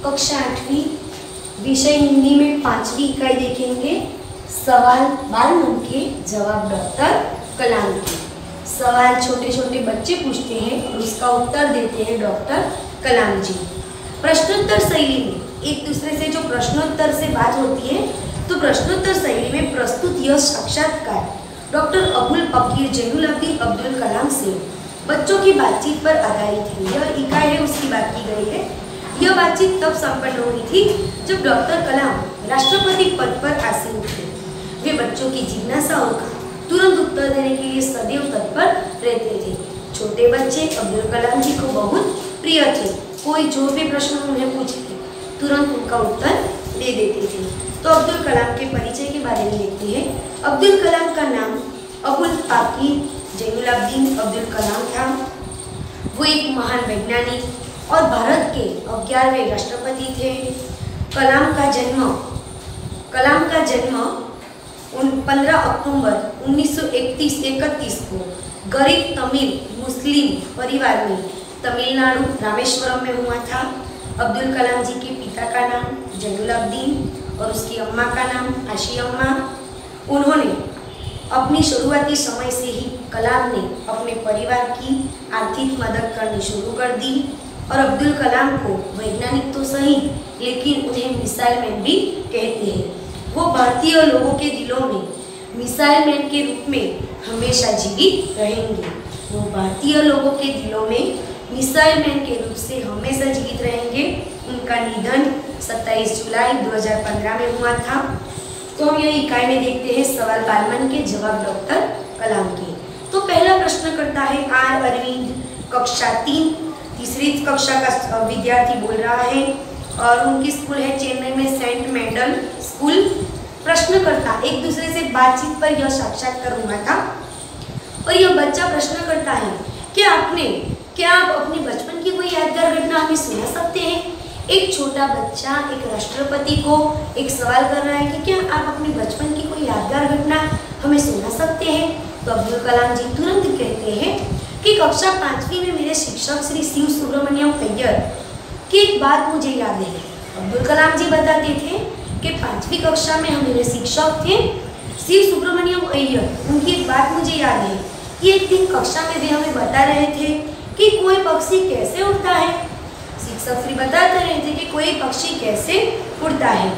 कक्षा 8वीं विषय हिंदी में 5वीं इकाई देखेंगे। सवाल बाल मन के, जवाब डॉक्टर कलाम के। सवाल छोटे छोटे बच्चे पूछते हैं और उसका उत्तर देते हैं डॉक्टर कलाम जी। प्रश्नोत्तर शैली में एक दूसरे से जो प्रश्नोत्तर से बात होती है, तो प्रश्नोत्तर शैली में प्रस्तुत यह साक्षात्कार डॉक्टर अबुल फकीर जैनुलाब्दीन अब्दुल कलाम से बच्चों की बातचीत पर आधारित है। यह इकाई है उसकी बात की गई है। यह बातचीत तब संपन्न हुई थी जब डॉक्टर कलाम राष्ट्रपति पद पर आसीन थे। वे बच्चों की जिज्ञासाओं का तुरंत उत्तर देने के लिए सदैव तत्पर रहते थे। छोटे बच्चे अब्दुल कलाम जी को बहुत प्रिय थे। कोई जो भी प्रश्न उन्हें पूछते तुरंत उनका उत्तर दे देते थे। तो अब्दुल कलाम के परिचय के बारे में देखते हैं। अब्दुल कलाम का नाम अबुल फकीर जैनुलाब्दीन अब्दुल कलाम था। वो एक महान वैज्ञानिक और भारत के 11वें राष्ट्रपति थे। कलाम का जन्म 15 अक्टूबर 1931 को गरीब तमिल मुस्लिम परिवार में तमिलनाडु रामेश्वरम में हुआ था। अब्दुल कलाम जी के पिता का नाम जैनुलाब्दीन और उसकी अम्मा का नाम आशी अम्मा। उन्होंने अपनी शुरुआती समय से ही कलाम ने अपने परिवार की आर्थिक मदद करनी शुरू कर दी और अब्दुल कलाम को वैज्ञानिक तो सही, लेकिन उन्हें मिसाइल मैन भी कहते हैं। वो भारतीय लोगों के दिलों में मिसाइल मैन के रूप में हमेशा जीवित रहेंगे। वो भारतीय लोगों के दिलों में मिसाइल मैन के रूप से हमेशा जीवित रहेंगे। उनका निधन 27 जुलाई 2015 में हुआ था। तो हम यह इकाई में देखते हैं सवाल बालमन के, जवाब डॉक्टर कलाम के। तो पहला प्रश्न करता है आर अरविंद, कक्षा 3 तीसरी कक्षा का विद्यार्थी बोल रहा है और उनकी स्कूल है चेन्नई में सेंट मेडल स्कूल। प्रश्नकर्ता एक दूसरे से बातचीत पर यह साक्षात्कार हुआ था और यह बच्चा प्रश्न करता है क्या आप अपने बचपन की कोई यादगार घटना हमें सुना सकते हैं। एक छोटा बच्चा एक राष्ट्रपति को एक सवाल कर रहा है कि क्या आप अपने बचपन की कोई यादगार घटना हमें सुना सकते हैं। तो अब्दुल कलाम जी तुरंत कहते हैं कि कक्षा 5वीं में मेरे शिक्षक श्री शिव सुब्रमण्यम अय्यर की एक बात मुझे याद है। अब्दुल कलाम जी बताते थे कि 5वीं कक्षा में मेरे शिक्षक थे शिव सुब्रमण्यम अय्यर। उनकी एक बात मुझे याद है कि एक दिन कक्षा में वे हमें बता रहे थे कि कोई पक्षी कैसे उड़ता है। शिक्षक श्री बताते रहे थे कि कोई पक्षी कैसे उड़ता है।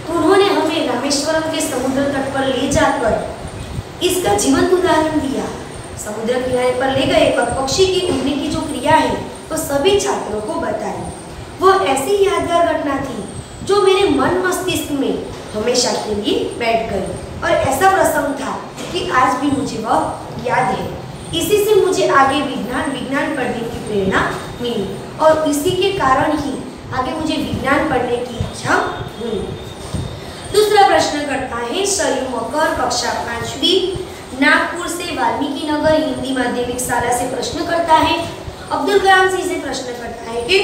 तो उन्होंने हमें रामेश्वरम के समुद्र तट पर ले जाकर इसका जीवंत उदाहरण दिया। समुद्र किनारे पर ले गए और पक्षी की उड़ने की जो क्रिया है वो सभी छात्रों को बताई। वो ऐसी यादगार घटना थी जो मेरे मन मस्तिष्क में हमेशा के लिए बैठ गई और ऐसा प्रसंग था कि आज भी मुझे वह याद है। इसी से मुझे आगे विज्ञान पढ़ने की प्रेरणा मिली और इसी के कारण ही आगे मुझे विज्ञान पढ़ने की इच्छा हुई। दूसरा प्रश्न करता है सरयू मकर, कक्षा 5वीं नागपुर से वाल्मीकि नगर हिंदी माध्यमिक शाला से प्रश्न करता है। अब्दुल कलाम जी से प्रश्न करता है कि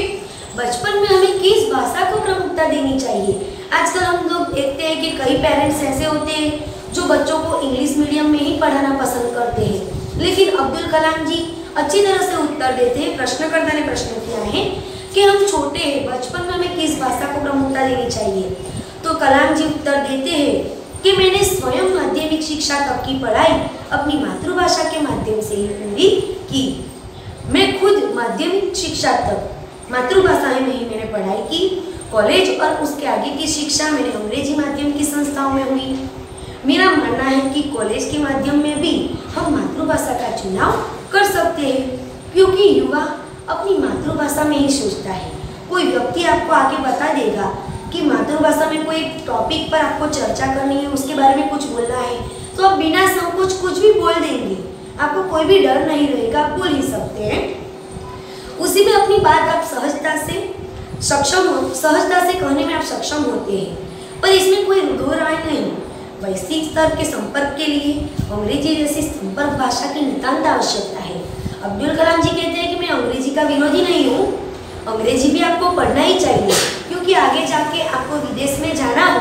बचपन में हमें किस भाषा को प्रमुखता देनी चाहिए। आजकल हम लोग देखते हैं कि कई पेरेंट्स ऐसे होते हैं जो बच्चों को इंग्लिश मीडियम में ही पढ़ाना पसंद करते हैं, लेकिन अब्दुल कलाम जी अच्छी तरह से उत्तर देते हैं। प्रश्नकर्ता ने प्रश्न किया है कि हम छोटे हैं, बचपन में हमें किस भाषा को प्रमुखता देनी चाहिए। तो कलाम जी उत्तर देते हैं कि मैंने स्वयं माध्यमिक शिक्षा तक की पढ़ाई अपनी मातृभाषा के माध्यम से ही पूरी की। मैं खुद माध्यमिक शिक्षा तक मातृभाषा में ही मैंने पढ़ाई की। कॉलेज और उसके आगे की शिक्षा मैंने अंग्रेजी माध्यम की संस्थाओं में हुई। मेरा मानना है कि कॉलेज के माध्यम में भी हम मातृभाषा का चुनाव कर सकते हैं, क्योंकि युवा अपनी मातृभाषा में ही सोचता है। कोई व्यक्ति आपको आगे बता देगा कि मातृभाषा में कोई टॉपिक पर आपको चर्चा करनी है, उसके बारे में कुछ बोलना है, तो आप बिना संकोच कुछ भी बोल देंगे। आपको कोई भी डर नहीं रहेगा, आप बोल ही सकते हैं। उसी में अपनी बात आप सहजता से कहने में आप सक्षम होते हैं, पर इसमें कोई दो राय नहीं। वैश्विक स्तर के संपर्क के लिए अंग्रेजी जैसी संपर्क भाषा की नितांत आवश्यकता है। अब्दुल कलाम जी कहते हैं कि मैं अंग्रेजी का विरोधी नहीं हूँ, अंग्रेजी भी आपको पढ़ना ही चाहिए, क्योंकि आगे जाके आपको विदेश में जाना हो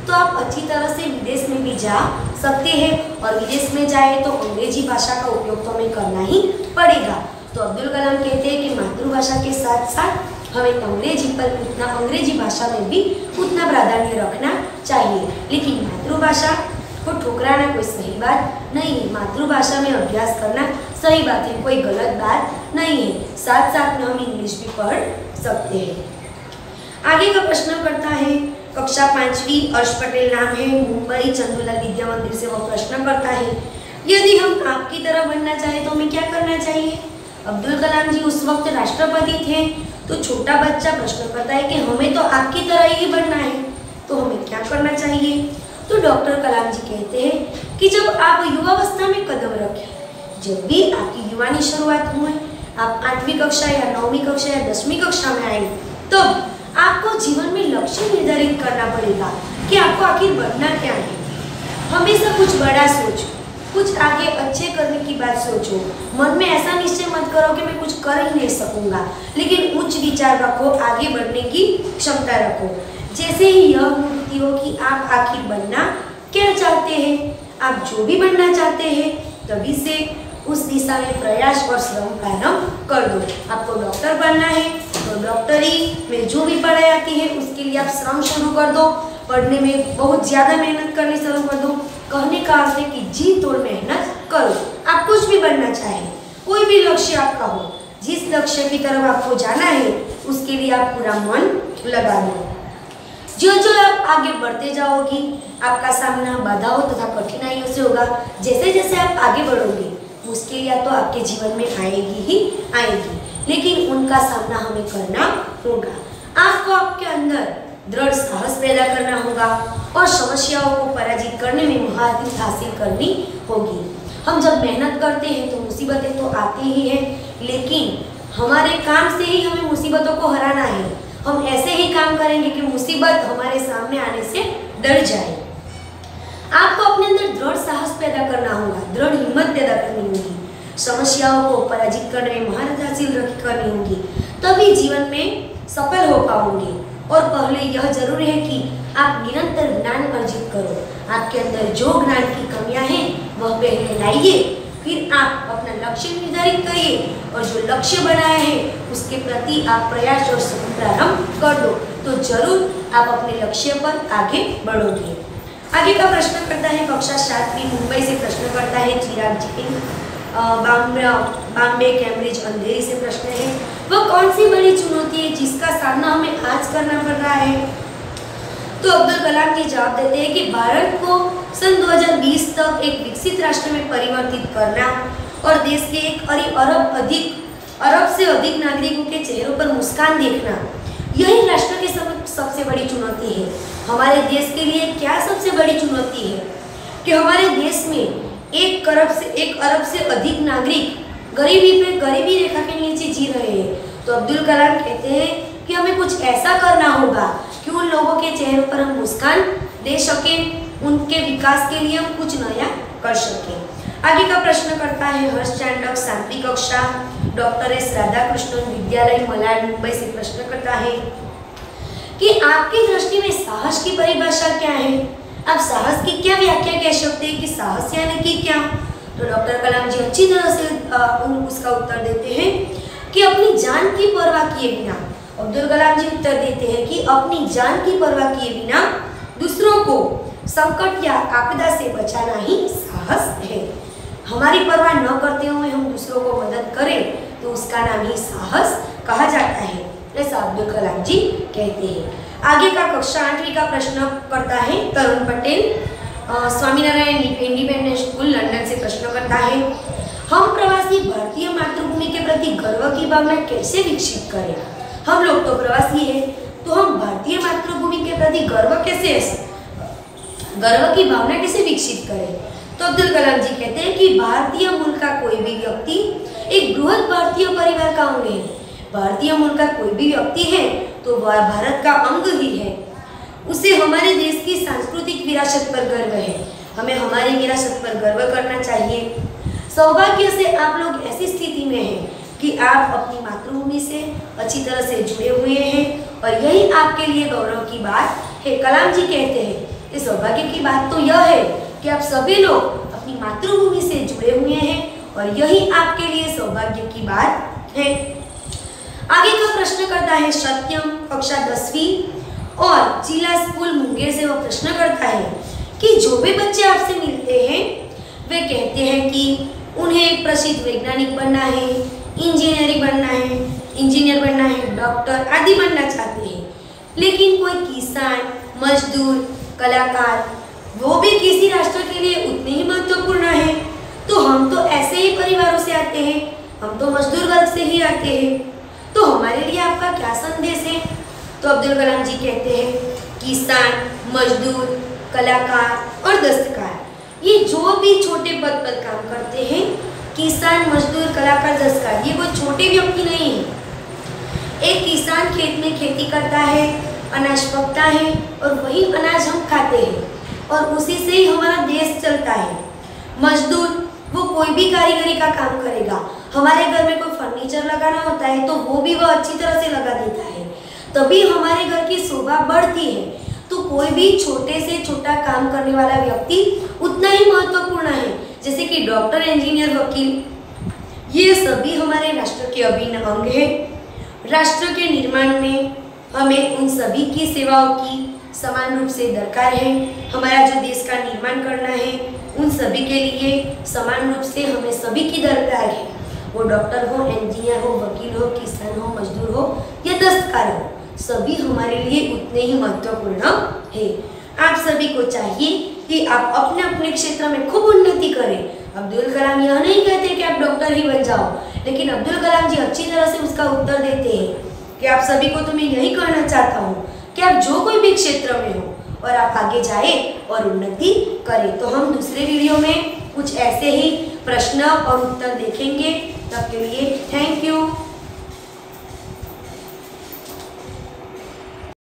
तो आप अच्छी तरह से विदेश में भी जा सकते हैं और विदेश में जाए तो अंग्रेजी भाषा का उपयोग तो हमें करना ही पड़ेगा। तो अब्दुल कलाम कहते हैं कि मातृभाषा के साथ साथ हमें अंग्रेजी भाषा में भी उतना प्राधान्य रखना चाहिए। लेकिन मातृभाषा को ठुकराना कोई सही बात नहीं है। मातृभाषा में अभ्यास करना सही बात है, कोई गलत बात नहीं है। साथ साथ में हम इंग्लिश भी पढ़ सकते हैं। आगे का प्रश्न करता है कक्षा 5वीं, अर्श पटेल नाम है, मुंबई चंदूलाल विद्या मंदिर से वो प्रश्न करता है, यदि हम आपकी तरह बनना चाहे तो हमें क्या करना चाहिए। अब्दुल कलाम जी उस वक्त राष्ट्रपति थे। तो छोटा बच्चा प्रश्न करता है कि हमें तो आपकी तरह ही बनना है, तो हमें क्या करना चाहिए। तो डॉक्टर कलाम जी कहते हैं कि जब आप युवावस्था में कदम रखें, जब भी आपकी युवानी शुरुआत हुए, आप 8वीं कक्षा या 9वीं कक्षा या 10वीं कक्षा में आए, तो आपको जीवन में लक्ष्य निर्धारित करना पड़ेगा कि आपको आखिर बनना क्या है। हमेशा कुछ बड़ा सोचो, कुछ आगे अच्छे करने की बात सोचो। मन में ऐसा निश्चय मत करो कि मैं कुछ कर ही नहीं सकूंगा, लेकिन उच्च विचार रखो, आगे बढ़ने की क्षमता रखो। जैसे ही यह अनुभूति हो कि आप आखिर बनना क्या चाहते हैं, आप जो भी बनना चाहते हैं, तभी से उस दिशा में प्रयास और श्रम प्रारंभ कर दो। आपको डॉक्टर बनना है तो डॉक्टरी में जो भी पढ़ाई आती है उसके लिए आप श्रम शुरू कर दो, पढ़ने में बहुत ज़्यादा मेहनत करनी शुरू कर दो। कहने का अर्थ है कि जी तोड़ मेहनत करो। आप कुछ भी बनना चाहें, कोई भी लक्ष्य आपका हो, जिस लक्ष्य की तरफ आपको जाना है उसके लिए आप पूरा मन लगा दो। जो जो आप आगे बढ़ते जाओगी, आपका सामना बाधाओं तथा कठिनाइयों से होगा। जैसे जैसे आप आगे बढ़ोगे, मुश्किलें तो आपके जीवन में आएगी ही आएगी, लेकिन उनका सामना हमें करना होगा। आपको आपके अंदर दृढ़ साहस पैदा करना होगा और समस्याओं को पराजित करने में महारत हासिल करनी होगी। हम जब मेहनत करते हैं तो मुसीबतें तो आती ही हैं, लेकिन हमारे काम से ही हमें मुसीबतों को हराना है। हम ऐसे ही काम करेंगे कि मुसीबत हमारे सामने आने से डर जाए। आपको अपने अंदर दृढ़ साहस पैदा करना होगा, दृढ़ हिम्मत पैदा करनी होगी, समस्याओं को पराजित करने में महारत हासिल करनी होगी, तभी जीवन में सफल हो पाओगे। और पहले यह जरूरी है कि आप निरंतर ज्ञान अर्जित करो। आपके अंदर जो ज्ञान की कमियां हैं वह पहले लाइए, फिर आप अपना लक्ष्य निर्धारित करिए और जो लक्ष्य बनाया है उसके प्रति आप प्रयास और प्रारंभ कर दो, तो जरूर आप अपने लक्ष्य पर आगे बढ़ोगे। आगे का प्रश्न करता है कक्षा 7वीं, मुंबई से प्रश्न करता है चिराग जी। बॉम्बे कैम्ब्रिज अंधेरी से प्रश्न है, वह कौन सी बड़ी चुनौती है जिसका सामना हमें आज करना पड़ रहा है। तो अब्दुल कलाम जी जवाब देते हैं कि भारत को सन 2020 तक एक विकसित राष्ट्र में परिवर्तित करना और देश के 1 अरब से अधिक नागरिकों के चेहरों पर मुस्कान देखना, यही राष्ट्र की सबसे बड़ी चुनौती है। हमारे देश के लिए क्या सबसे बड़ी चुनौती है कि हमारे देश में 1 अरब से अधिक नागरिक गरीबी रेखा के नीचे जी रहे हैं। तो अब्दुल कलाम कहते हैं कि हमें कुछ ऐसा करना होगा कि उन लोगों के चेहरों पर हम मुस्कान दे सकें, उनके विकास के लिए हम कुछ नया कर सकें। आगे का प्रश्न करता है हर्ष चांडक, 7वीं कक्षा, डॉक्टर एस राधाकृष्णन विद्यालय मलाड, मुंबई से प्रश्न करता है कि आपकी दृष्टि में साहस की परिभाषा क्या है। आप साहस की क्या व्याख्या कह सकते हैं कि साहस यानी कि क्या। तो डॉक्टर कलाम जी अच्छी तरह से उसका उत्तर देते हैं कि अपनी जान की परवाह किए बिना, अब्दुल कलाम जी उत्तर देते हैं कि अपनी जान की परवाह किए बिना दूसरों को संकट या आपदा से बचाना ही साहस है। हमारी परवाह न करते हुए हम दूसरों को मदद करें तो उसका नाम ही साहस कहा जाता है, ऐसा अब्दुल कलाम जी कहते हैं। आगे का कक्षा 8वीं का प्रश्न करता है Tarun Patel, Swaminarayan independent school London से प्रश्न करता है, हम प्रवासी भारतीय मातृभूमि के प्रति गर्व की भावना कैसे विकसित करें। हम लोग तो प्रवासी हैं, तो हम भारतीय मातृभूमि के प्रति गर्व की भावना कैसे विकसित करें। तो अब्दुल कलाम जी कहते हैं कि भारतीय मूल का कोई भी व्यक्ति एक बृहद भारतीय परिवार का अंग है। भारतीय मूल का कोई भी व्यक्ति है तो वह भारत का अंग ही है। उसे हमारे देश की सांस्कृतिक विरासत पर गर्व है। हमें हमारी विरासत पर गर्व करना चाहिए। सौभाग्य से आप लोग ऐसी स्थिति में हैं कि आप अपनी मातृभूमि से अच्छी तरह से जुड़े हुए हैं और यही आपके लिए गौरव की बात है। कलाम जी कहते हैं कि सौभाग्य की बात तो यह है कि आप सभी लोग अपनी मातृभूमि से जुड़े हुए हैं और यही आपके लिए सौभाग्य की बात है। आगे का प्रश्न करता है सत्यम, कक्षा 10वीं और जिला स्कूल मुंगेर से। वह प्रश्न करता है कि जो भी बच्चे आपसे मिलते हैं वे कहते हैं कि उन्हें एक प्रसिद्ध वैज्ञानिक बनना है, इंजीनियर बनना है, डॉक्टर आदि बनना चाहते हैं, लेकिन कोई किसान, मजदूर, कलाकार वो भी किसी राष्ट्र के लिए उतने ही महत्वपूर्ण है। तो हम तो ऐसे ही परिवारों से आते हैं, हम तो मजदूर वर्ग से ही आते हैं, तो हमारे लिए आपका क्या संदेश है? तो अब्दुल कलाम जी कहते हैं किसान, मजदूर, कलाकार और दस्तकार, ये जो भी छोटे पद पर काम करते हैं, किसान, मजदूर, कलाकार, दस्तकार, ये कोई छोटे व्यक्ति नहीं है। एक किसान खेत में खेती करता है, अनाज पकता है और वही अनाज हम खाते हैं और उसी से ही हमारा देश चलता है। मजदूर वो कोई भी कारीगरी का काम करेगा, हमारे घर में कोई फर्नीचर लगाना होता है तो वो भी वह अच्छी तरह से लगा देता है, तभी हमारे घर की शोभा बढ़ती है। तो कोई भी छोटे से छोटा काम करने वाला व्यक्ति उतना ही महत्वपूर्ण है जैसे कि डॉक्टर, इंजीनियर, वकील, ये सभी हमारे राष्ट्र के अभिन्न अंग है। राष्ट्र के निर्माण में हमें उन सभी की सेवाओं की समान रूप से दरकार है। हमारा जो देश का निर्माण करना है उन सभी के लिए समान रूप से हमें सभी की दरकार है। वो डॉक्टर हो, इंजीनियर हो, वकील हो, किसान हो, मजदूर हो या दस्तकार हो, सभी हमारे लिए उतने ही महत्वपूर्ण है। आप सभी को चाहिए कि आप अपने अपने क्षेत्र में खूब उन्नति करें। अब्दुल कलाम यह नहीं कहते कि आप डॉक्टर ही बन जाओ, लेकिन अब्दुल कलाम जी अच्छी तरह से उसका उत्तर देते हैं कि आप सभी को तो मैं यही कहना चाहता हूँ कि आप जो कोई भी क्षेत्र में हो और आप आगे जाए और उन्नति करें। तो हम दूसरे वीडियो में कुछ ऐसे ही प्रश्न और उत्तर देखेंगे। तब के लिए थैंक यू।